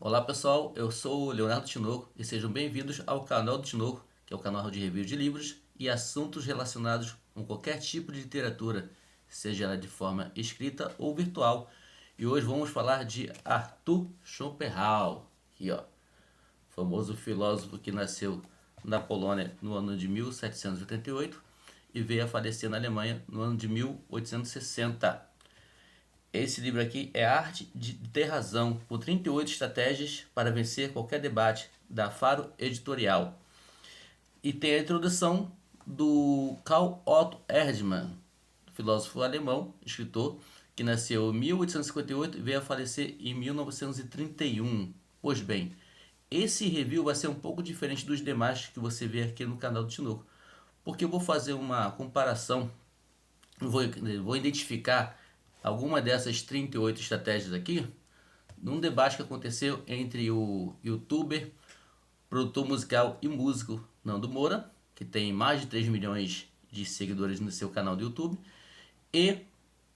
Olá pessoal, eu sou o Leonardo Tinoco e sejam bem-vindos ao canal do Tinoco, que é o canal de review de livros e assuntos relacionados com qualquer tipo de literatura, seja ela de forma escrita ou virtual. E hoje vamos falar de Arthur Schopenhauer, aqui, ó, famoso filósofo que nasceu na Polônia no ano de 1788 e veio a falecer na Alemanha no ano de 1860. Esse livro aqui é A Arte de Ter Razão, por 38 estratégias para vencer qualquer debate, da Faro Editorial. E tem a introdução do Karl Otto Erdmann, filósofo alemão, escritor, que nasceu em 1858 e veio a falecer em 1931. Pois bem, esse review vai ser um pouco diferente dos demais que você vê aqui no canal do Tinoco, porque eu vou fazer uma comparação, vou identificar alguma dessas 38 estratégias aqui num debate que aconteceu entre o youtuber, produtor musical e músico Nando Moura, que tem mais de 3 milhões de seguidores no seu canal do YouTube, e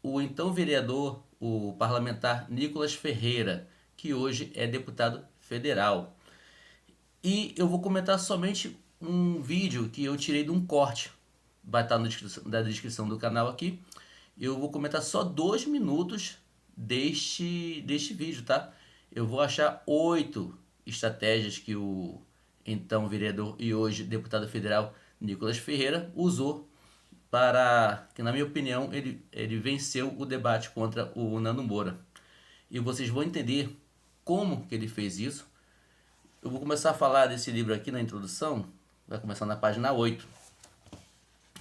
o então vereador, o parlamentar Nicolas Ferreira, que hoje é deputado federal. E eu vou comentar somente um vídeo que eu tirei de um corte, vai estar na descrição do canal aqui. Eu vou comentar só 2 minutos deste vídeo, tá? Eu vou achar 8 estratégias que o então vereador e hoje deputado federal Nicolas Ferreira usou para que, na minha opinião, ele venceu o debate contra o Nando Moura. E vocês vão entender como que ele fez isso. Eu vou começar a falar desse livro aqui na introdução, vai começar na página 8,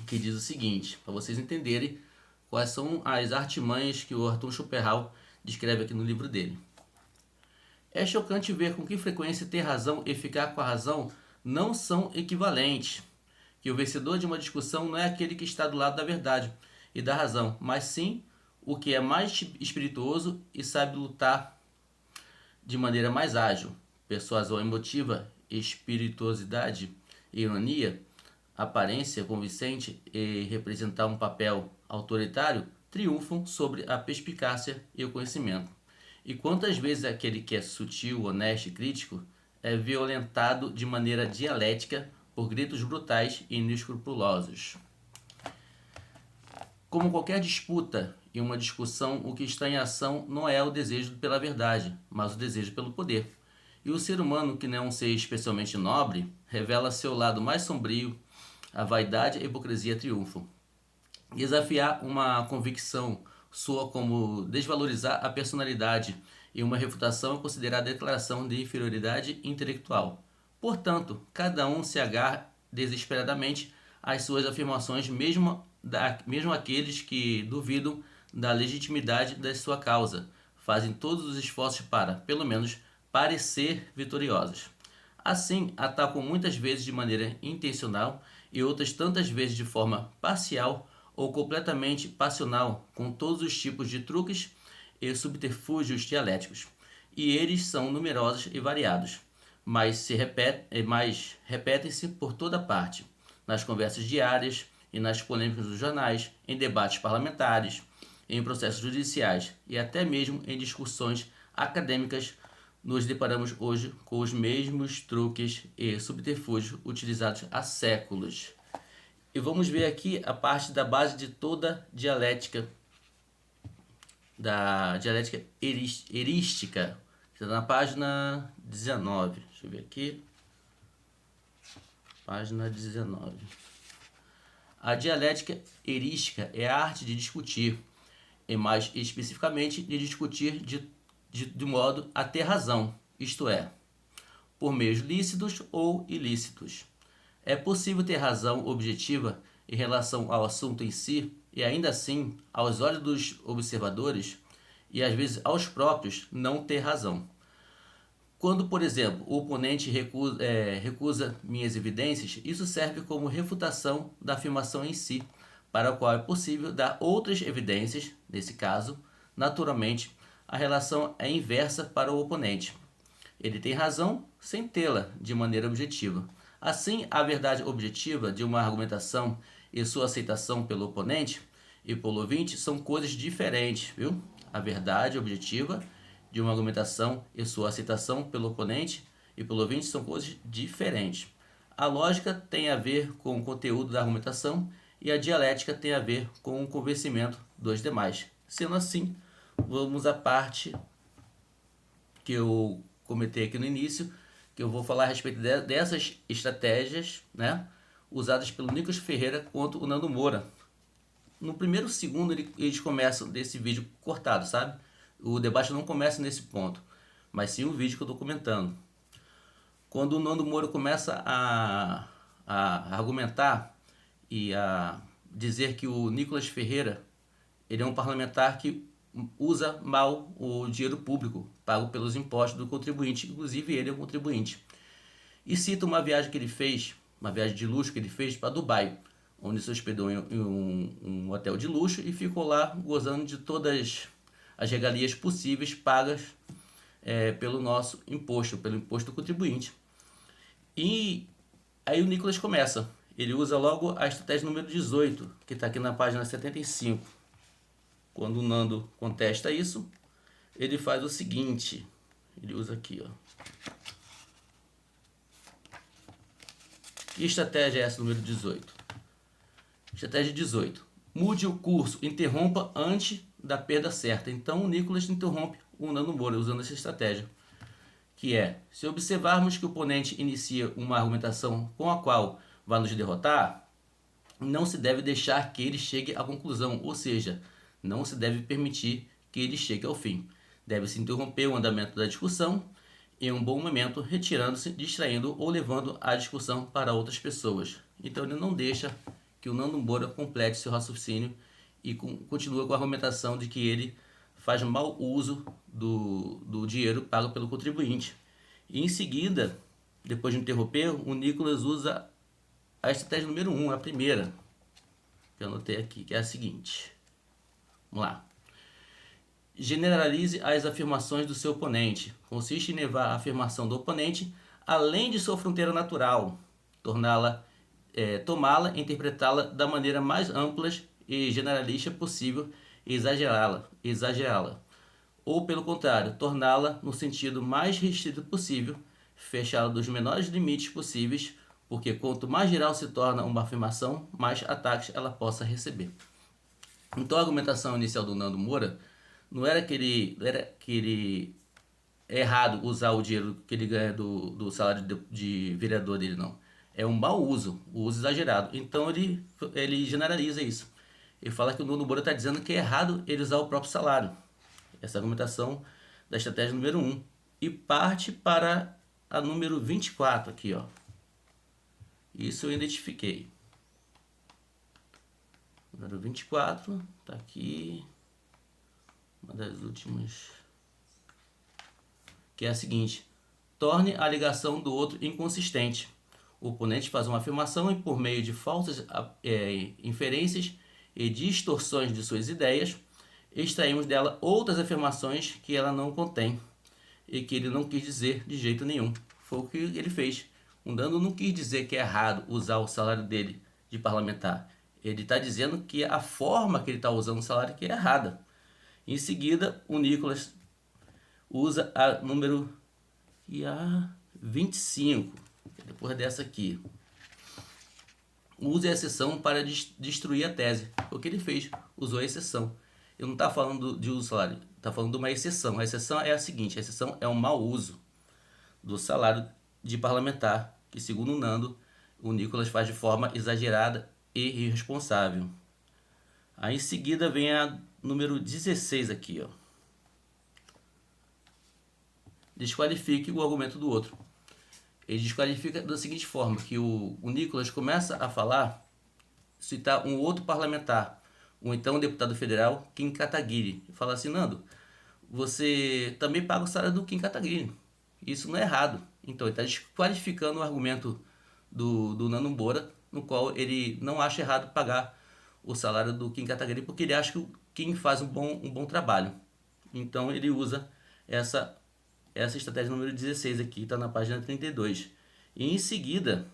que diz o seguinte, para vocês entenderem quais são as artimanhas que o Arthur Schopenhauer descreve aqui no livro dele. É chocante ver com que frequência ter razão e ficar com a razão não são equivalentes, que o vencedor de uma discussão não é aquele que está do lado da verdade e da razão, mas sim o que é mais espirituoso e sabe lutar de maneira mais ágil. Persuasão emotiva, espirituosidade, ironia, aparência convincente e representar um papel autoritário triunfam sobre a perspicácia e o conhecimento. E quantas vezes aquele que é sutil, honesto e crítico é violentado de maneira dialética por gritos brutais e inescrupulosos. Como qualquer disputa e uma discussão, o que está em ação não é o desejo pela verdade, mas o desejo pelo poder. E o ser humano, que não é um ser especialmente nobre, revela seu lado mais sombrio, a vaidade e a hipocrisia triunfam. Desafiar uma convicção soa como desvalorizar a personalidade e uma refutação é considerada declaração de inferioridade intelectual. Portanto, cada um se agarra desesperadamente às suas afirmações, mesmo aqueles que duvidam da legitimidade da sua causa, fazem todos os esforços para, pelo menos, parecer vitoriosos. Assim, atacam muitas vezes de maneira intencional e outras tantas vezes de forma parcial ou completamente passional, com todos os tipos de truques e subterfúgios dialéticos. E eles são numerosos e variados, mas repetem-se por toda parte, nas conversas diárias e nas polêmicas dos jornais, em debates parlamentares, em processos judiciais e até mesmo em discussões acadêmicas. Nos deparamos hoje com os mesmos truques e subterfúgios utilizados há séculos. E vamos ver aqui a parte da base de toda dialética, da dialética erística, que está na página 19. Deixa eu ver aqui. Página 19. A dialética erística é a arte de discutir, e mais especificamente de discutir de modo a ter razão, isto é, por meios lícitos ou ilícitos. É possível ter razão objetiva em relação ao assunto em si e ainda assim, aos olhos dos observadores e às vezes aos próprios, não ter razão. Quando, por exemplo, o oponente recusa minhas evidências, isso serve como refutação da afirmação em si, para a qual é possível dar outras evidências. Nesse caso, naturalmente, a relação é inversa para o oponente. Ele tem razão sem tê-la de maneira objetiva. Assim, a verdade objetiva de uma argumentação e sua aceitação pelo oponente e pelo ouvinte são coisas diferentes, viu? A verdade objetiva de uma argumentação e sua aceitação pelo oponente e pelo ouvinte são coisas diferentes. A lógica tem a ver com o conteúdo da argumentação e a dialética tem a ver com o convencimento dos demais. Sendo assim, vamos à parte que eu comentei aqui no início, que eu vou falar a respeito dessas estratégias, né, usadas pelo Nicolas Ferreira contra o Nando Moura. No primeiro segundo eles começam desse vídeo cortado, sabe? O debate não começa nesse ponto, mas sim o vídeo que eu estou comentando. Quando o Nando Moura começa a argumentar e a dizer que o Nicolas Ferreira ele é um parlamentar que usa mal o dinheiro público pago pelos impostos do contribuinte, inclusive ele é um contribuinte. E cita uma viagem que ele fez, uma viagem de luxo que ele fez para Dubai, onde se hospedou em um hotel de luxo e ficou lá gozando de todas as regalias possíveis pagas pelo nosso imposto, pelo imposto do contribuinte. E aí o Nicolas começa, ele usa logo a estratégia número 18, que está aqui na página 75. Quando o Nando contesta isso, ele faz o seguinte, ele usa aqui, ó. Que estratégia é essa, número 18? Estratégia 18. Mude o curso, interrompa antes da perda certa. Então o Nicolas interrompe o Nando Moura usando essa estratégia. Que é, se observarmos que o oponente inicia uma argumentação com a qual vai nos derrotar, não se deve deixar que ele chegue à conclusão, ou seja, não se deve permitir que ele chegue ao fim. Deve-se interromper o andamento da discussão em um bom momento, retirando-se, distraindo ou levando a discussão para outras pessoas. Então ele não deixa que o Nando Moura complete seu raciocínio e continua com a argumentação de que ele faz mau uso do dinheiro pago pelo contribuinte. E em seguida, depois de interromper, o Nicolas usa a estratégia número 1, a primeira, que eu anotei aqui, que é a seguinte. Vamos lá. Generalize as afirmações do seu oponente. Consiste em levar a afirmação do oponente além de sua fronteira natural, tomá-la, interpretá-la da maneira mais ampla e generalista possível e exagerá-la. Ou, pelo contrário, torná-la no sentido mais restrito possível, fechá-la dos menores limites possíveis, porque quanto mais geral se torna uma afirmação, mais ataques ela possa receber. Então a argumentação inicial do Nando Moura não era que ele é errado usar o dinheiro que ele ganha do salário de vereador dele, não. É um mau uso, o uso exagerado. Então ele generaliza isso. Ele fala que o Nando Moura está dizendo que é errado ele usar o próprio salário. Essa argumentação da estratégia número 1. E parte para a número 24 aqui, ó. Isso eu identifiquei. Número 24, tá aqui. Uma das últimas. Que é a seguinte: torne a ligação do outro inconsistente. O oponente faz uma afirmação e, por meio de falsas inferências e distorções de suas ideias, extraímos dela outras afirmações que ela não contém e que ele não quis dizer de jeito nenhum. Foi o que ele fez. O Nando não quis dizer que é errado usar o salário dele de parlamentar. Ele está dizendo que a forma que ele está usando o salário que é errada. Em seguida, o Nicolas usa a número 25, depois dessa aqui. Use a exceção para destruir a tese. O que ele fez? Usou a exceção. Ele não está falando de uso salário, está falando de uma exceção. A exceção é a seguinte: a exceção é um mau uso do salário de parlamentar, que segundo o Nando, o Nicolas faz de forma exagerada e irresponsável. Aí em seguida vem a número 16 aqui, ó. Desqualifique o argumento do outro. Ele desqualifica da seguinte forma, que o Nicolas começa a falar, citar um outro parlamentar, ou então um deputado federal, Kim Kataguiri, e fala assim: Nando, você também paga o salário do Kim Kataguiri. Isso não é errado. Então ele está desqualificando o argumento do Nando Moura, no qual ele não acha errado pagar o salário do Kim Kataguiri, porque ele acha que o Kim faz um bom trabalho. Então ele usa essa estratégia número 16 aqui, está na página 32. E em seguida,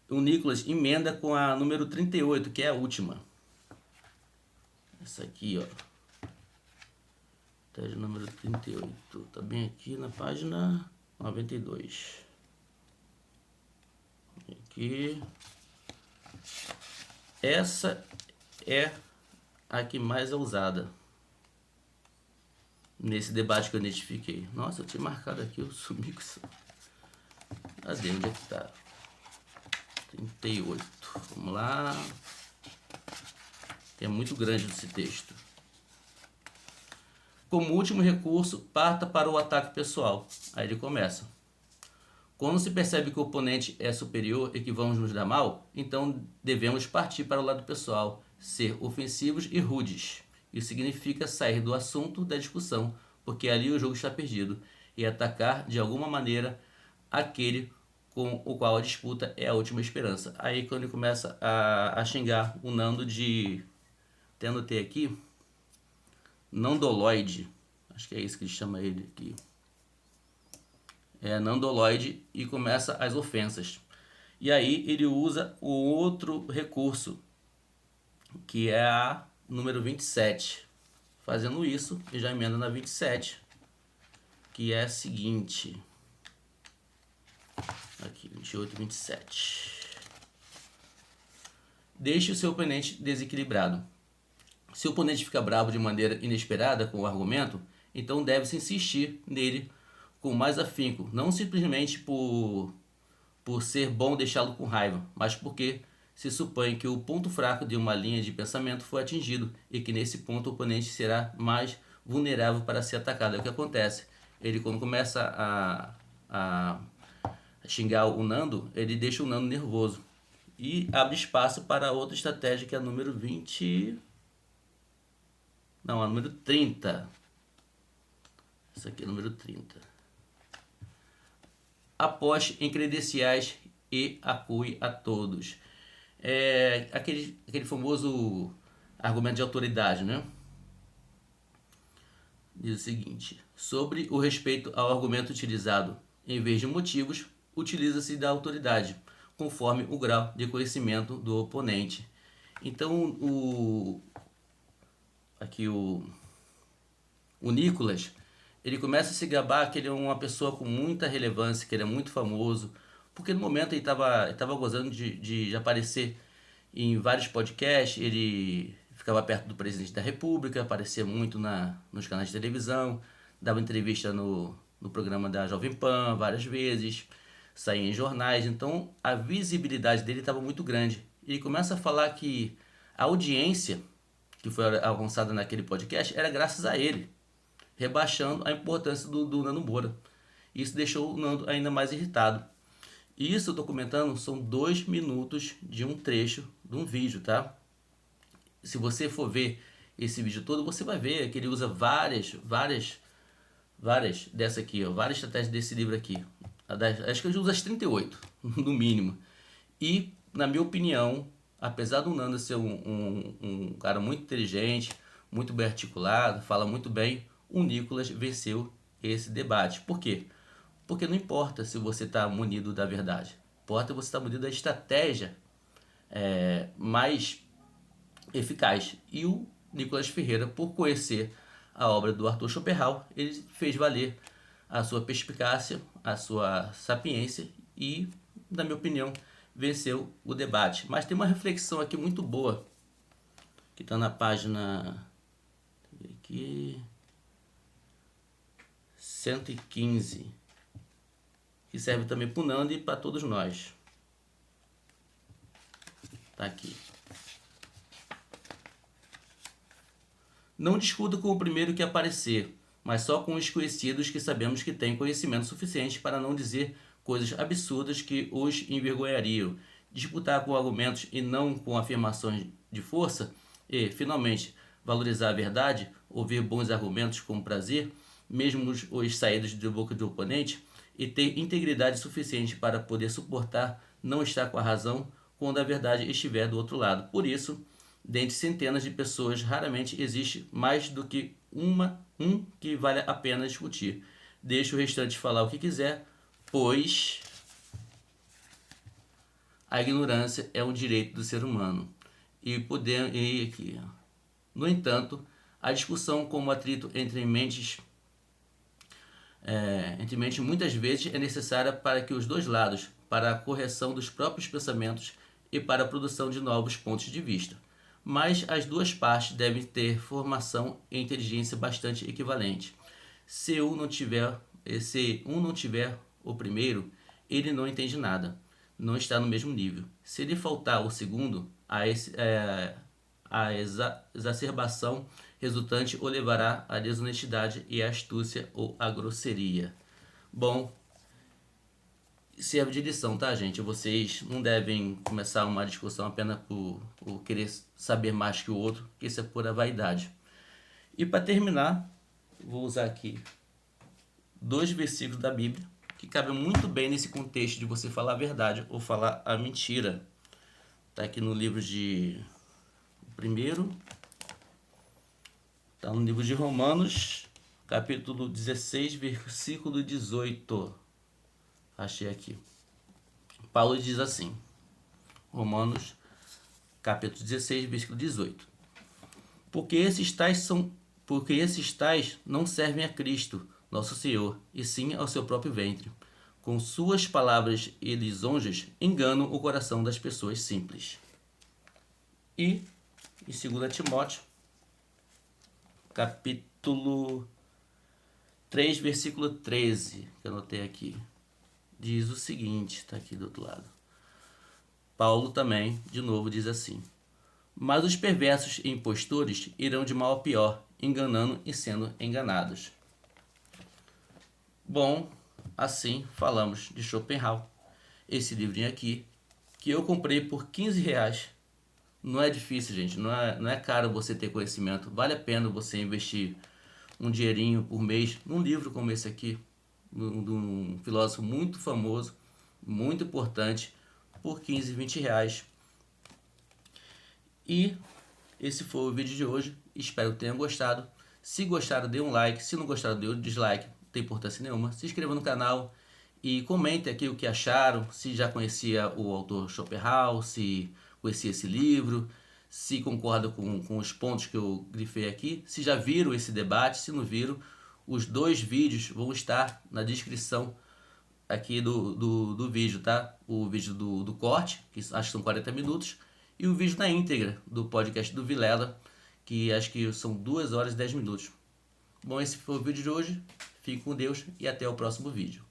o Nicolas emenda com a número 38, que é a última. Essa aqui, ó. Estratégia número 38. Tá bem aqui na página 92. Aqui. Essa é a que mais é usada nesse debate que eu identifiquei. Nossa, eu tinha marcado aqui, eu sumi com isso. Cadê? Onde é que tá? 38. Vamos lá. É muito grande esse texto. Como último recurso, parta para o ataque pessoal. Aí ele começa. Quando se percebe que o oponente é superior e que vamos nos dar mal, então devemos partir para o lado pessoal, ser ofensivos e rudes. Isso significa sair do assunto da discussão, porque ali o jogo está perdido, e atacar de alguma maneira aquele com o qual a disputa é a última esperança. Aí quando ele começa a xingar o Nando de... Até anotei aqui, Nandoloide, acho que é isso que ele chama ele aqui. Nandoloide, e começa as ofensas. E aí ele usa o outro recurso, que é a número 27. Fazendo isso, ele já emenda na 27, que é a seguinte. Aqui, 28 e 27. Deixe o seu oponente desequilibrado. Se o oponente fica bravo de maneira inesperada com o argumento, então deve-se insistir nele com mais afinco, não simplesmente por ser bom deixá-lo com raiva, mas porque se supõe que o ponto fraco de uma linha de pensamento foi atingido e que nesse ponto o oponente será mais vulnerável para ser atacado. É o que acontece. Ele, quando começa a xingar o Nando, ele deixa o Nando nervoso e abre espaço para outra estratégia, que é a número 20... Não, a número 30. Essa aqui é a número 30. Aposte em credenciais e acue a todos. É aquele famoso argumento de autoridade, né? Diz o seguinte: sobre o respeito ao argumento utilizado, em vez de motivos, utiliza-se da autoridade, conforme o grau de conhecimento do oponente. Então, o Nicolas, ele começa a se gabar que ele é uma pessoa com muita relevância, que ele é muito famoso, porque no momento ele estava gozando de aparecer em vários podcasts, ele ficava perto do presidente da República, aparecia muito nos canais de televisão, dava entrevista no programa da Jovem Pan várias vezes, saía em jornais, então a visibilidade dele estava muito grande. Ele começa a falar que a audiência que foi alcançada naquele podcast era graças a ele, rebaixando a importância do Nando Moura. Isso deixou o Nando ainda mais irritado. E isso eu estou comentando, são 2 minutos de um trecho de um vídeo, tá? Se você for ver esse vídeo todo, você vai ver que ele usa várias dessa aqui, ó, várias estratégias desse livro aqui. Acho que ele usa as 38, no mínimo. E, na minha opinião, apesar do Nando ser um cara muito inteligente, muito bem articulado, fala muito bem, o Nicolas venceu esse debate. Por quê? Porque não importa se você está munido da verdade, importa você estar munido da estratégia mais eficaz. E o Nicolas Ferreira, por conhecer a obra do Arthur Schopenhauer, ele fez valer a sua perspicácia, a sua sapiência e, na minha opinião, venceu o debate. Mas tem uma reflexão aqui muito boa, que está na página aqui, 115, que serve também para o Nando e para todos nós. Tá aqui. Não discuta com o primeiro que aparecer, mas só com os conhecidos que sabemos que têm conhecimento suficiente para não dizer coisas absurdas que os envergonhariam. Disputar com argumentos e não com afirmações de força e, finalmente, valorizar a verdade, ouvir bons argumentos com prazer, mesmo os saídos de boca do oponente, e ter integridade suficiente para poder suportar não estar com a razão quando a verdade estiver do outro lado. Por isso, dentre centenas de pessoas, raramente existe mais do que um que vale a pena discutir. Deixe o restante falar o que quiser, pois a ignorância é um direito do ser humano. No entanto, A discussão como atrito entre mentes muitas vezes é necessária para que os dois lados, para a correção dos próprios pensamentos e para a produção de novos pontos de vista. Mas as duas partes devem ter formação e inteligência bastante equivalente. Se um não tiver o primeiro, ele não entende nada, não está no mesmo nível. Se lhe faltar o segundo, a exacerbação resultante o levará à desonestidade e à astúcia ou à grosseria. Bom, serve de lição, tá, gente? Vocês não devem começar uma discussão apenas por querer saber mais que o outro, que isso é pura vaidade. E para terminar, vou usar aqui 2 versículos da Bíblia que cabem muito bem nesse contexto de você falar a verdade ou falar a mentira. Está aqui no livro de... Primeiro, está no livro de Romanos, capítulo 16, versículo 18. Achei aqui. Paulo diz assim, Romanos, capítulo 16, versículo 18. Porque esses tais não servem a Cristo, nosso Senhor, e sim ao seu próprio ventre. Com suas palavras e lisonjas, enganam o coração das pessoas simples. E, em 2 Timóteo, capítulo 3, versículo 13, que eu anotei aqui, diz o seguinte, está aqui do outro lado. Paulo também, de novo, diz assim: mas os perversos e impostores irão de mal a pior, enganando e sendo enganados. Bom, assim falamos de Schopenhauer, esse livrinho aqui, que eu comprei por R$15. Não é difícil, gente, não é caro você ter conhecimento, vale a pena você investir um dinheirinho por mês num livro como esse aqui, de um filósofo muito famoso, muito importante, por R$15, R$20. E esse foi o vídeo de hoje, espero que tenham gostado. Se gostaram, dê um like, se não gostaram, dê um dislike, não tem importância nenhuma. Se inscreva no canal e comente aqui o que acharam, se já conhecia o autor Schopenhauer, se conhecia esse livro, se concorda com os pontos que eu grifei aqui, se já viram esse debate, se não viram, os 2 vídeos vão estar na descrição aqui do vídeo, tá? O vídeo do corte, que acho que são 40 minutos, e o vídeo na íntegra do podcast do Vilela, que acho que são 2 horas e 10 minutos. Bom, esse foi o vídeo de hoje. Fique com Deus e até o próximo vídeo.